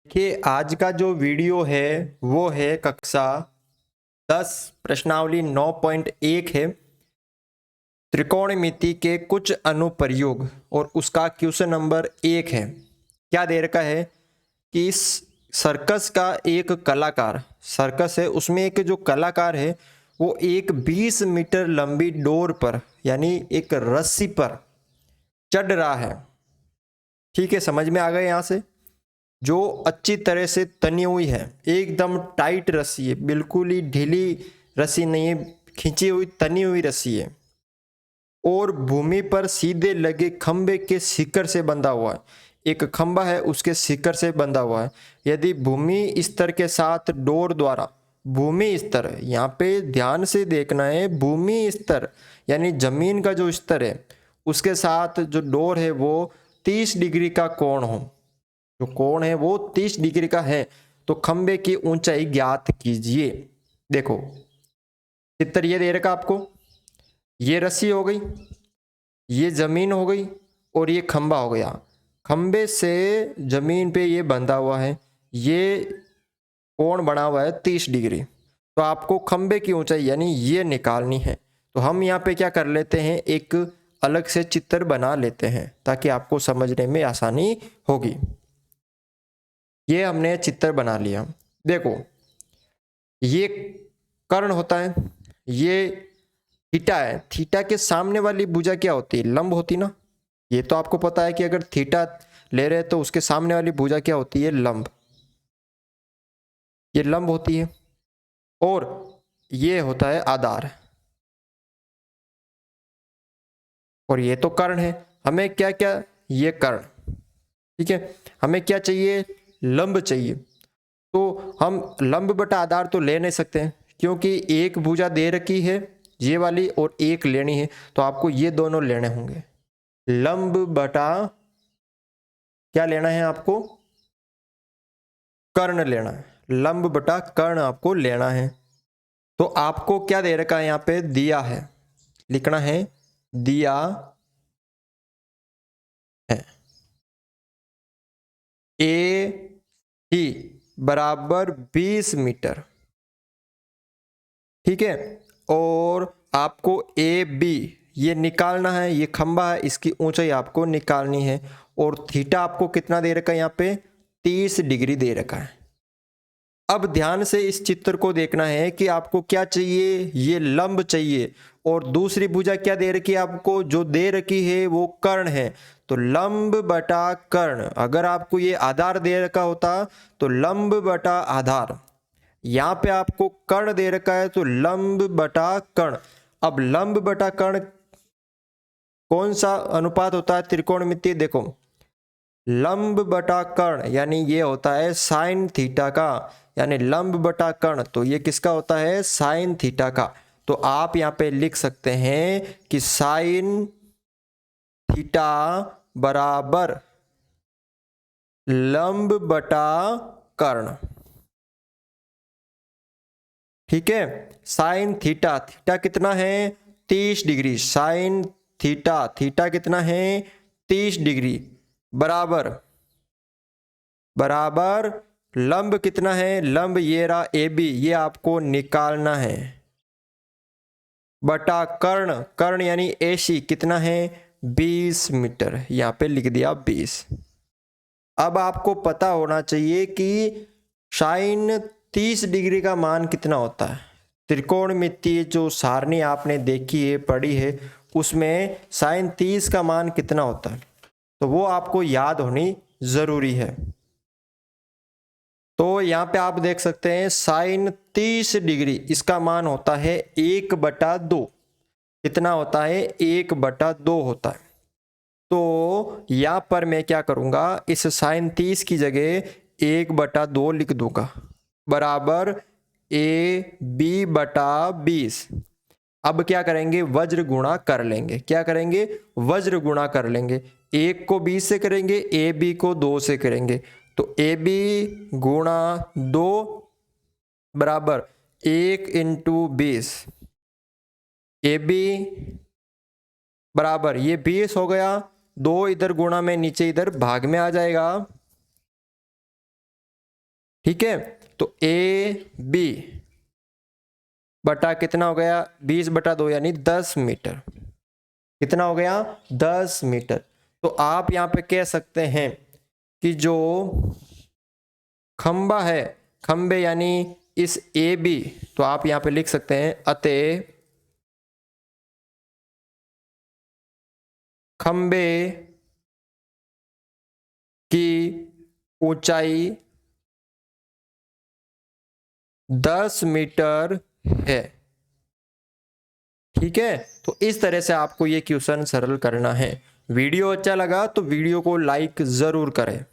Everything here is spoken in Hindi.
देखिए आज का जो वीडियो है वो है कक्षा 10 प्रश्नावली 9.1 है। त्रिकोणमिति के कुछ अनुप्रयोग और उसका क्वेश्चन नंबर 1 है। क्या दे रखा है कि इस सर्कस का एक कलाकार, सर्कस है उसमें एक जो कलाकार है वो एक 20 मीटर लंबी डोर पर यानी एक रस्सी पर चढ़ रहा है। ठीक है, समझ में आ गए यहाँ से? जो अच्छी तरह से तनी हुई है, एकदम टाइट रस्सी है, बिल्कुल ही ढीली रस्सी नहीं है, खींची हुई तनी हुई रस्सी है और भूमि पर सीधे लगे खंबे के शिखर से बंधा हुआ है। एक खंबा है उसके शिखर से बंधा हुआ है। यदि भूमि स्तर के साथ डोर द्वारा, भूमि स्तर यहाँ पे ध्यान से देखना है, भूमि स्तर यानी जमीन का जो स्तर है उसके साथ जो डोर है वो 30 डिग्री का कोण हो, जो कोण है वो 30 डिग्री का है तो खंबे की ऊंचाई ज्ञात कीजिए। देखो चित्र ये दे रखा आपको, ये रस्सी हो गई, ये जमीन हो गई और ये खंबा हो गया। खंबे से जमीन पे ये बंधा हुआ है, ये कोण बना हुआ है 30 डिग्री। तो आपको खंबे की ऊंचाई यानी ये निकालनी है। तो हम यहाँ पे क्या कर लेते हैं, एक अलग से चित्र बना लेते हैं ताकि आपको समझने में आसानी होगी। ये हमने चित्र बना लिया। देखो ये कर्ण होता है, ये थीटा है। थीटा के सामने वाली भुजा क्या होती है? लंब होती ना। ये तो आपको पता है कि अगर थीटा ले रहे हैं तो उसके सामने वाली भुजा क्या होती है? लंब। ये लंब होती है और ये होता है आधार। और ये तो कर्ण है। हमें क्या क्या, ये कर्ण, ठीक है। हमें क्या चाहिए? लंब चाहिए। तो हम लंब बटा आधार तो ले नहीं सकते हैं क्योंकि एक भुजा दे रखी है ये वाली और एक लेनी है, तो आपको ये दोनों लेने होंगे। लंब बटा क्या लेना है आपको? कर्ण लेना है। लंब बटा कर्ण आपको लेना है। तो आपको क्या दे रखा है? यहाँ पे दिया है, लिखना है दिया है ए ही बराबर 20 मीटर, ठीक है। और आपको ए बी ये निकालना है, ये खंबा है इसकी ऊंचाई आपको निकालनी है। और थीटा आपको कितना दे रखा है? यहाँ पे 30 डिग्री दे रखा है। अब ध्यान से इस चित्र को देखना है कि आपको क्या चाहिए? ये लंब चाहिए। और दूसरी भुजा क्या दे रखी है आपको? जो दे रखी है वो कर्ण है। तो लंब बटा कर्ण। अगर आपको ये आधार दे रखा होता तो लंब बटा आधार। यहाँ पे आपको कर्ण दे रखा है तो लंब बटा कर्ण। अब लंब बटा कर्ण कौन सा अनुपात होता है त्रिकोणमितीय? देखो लंब बटा कर्ण यानी ये होता है साइन थीटा का, यानी लंब बटा कर्ण तो ये किसका होता है? साइन थीटा का। तो आप यहाँ पे लिख सकते हैं कि साइन थीटा बराबर लंब बटा कर्ण, ठीक है। साइन थीटा, थीटा कितना है? 30 डिग्री। साइन थीटा, थीटा कितना है? 30 डिग्री बराबर बराबर लंब कितना है? लंब ये रहा ए बी, ये आपको निकालना है बटा कर्ण, कर्ण यानी ए सी कितना है? 20 मीटर। यहाँ पे लिख दिया 20। अब आपको पता होना चाहिए कि साइन 30 डिग्री का मान कितना होता है। त्रिकोणमितीय जो सारणी आपने देखी है, पढ़ी है, उसमें साइन 30 का मान कितना होता है तो वो आपको याद होनी जरूरी है। तो यहाँ पे आप देख सकते हैं साइन 30 डिग्री इसका मान होता है 1/2। कितना होता है? 1/2 होता है। तो यहाँ पर मैं क्या करूँगा, इस साइन 30 की जगह 1/2 लिख दूंगा बराबर ए बी बटा 20। अब क्या करेंगे? वज्र गुणा कर लेंगे। क्या करेंगे? वज्र गुणा कर लेंगे। 1 को 20 से करेंगे, ए बी को 2 से करेंगे। तो ए बी गुणा 2 बराबर 1 इंटू 20। ए बी बराबर ये 20 हो गया, 2 इधर गुणा में नीचे इधर भाग में आ जाएगा ठीक है, तो ए बी बटा कितना हो गया 20/2 यानी 10 मीटर। कितना हो गया 10 मीटर। तो आप यहाँ पे कह सकते हैं कि जो खंबा है, खंबे यानी इस ए बी, तो आप यहाँ पे लिख सकते हैं अतः खंबे की ऊंचाई 10 मीटर है। ठीक है, तो इस तरह से आपको ये क्वेश्चन सरल करना है। वीडियो अच्छा लगा तो वीडियो को लाइक जरूर करें।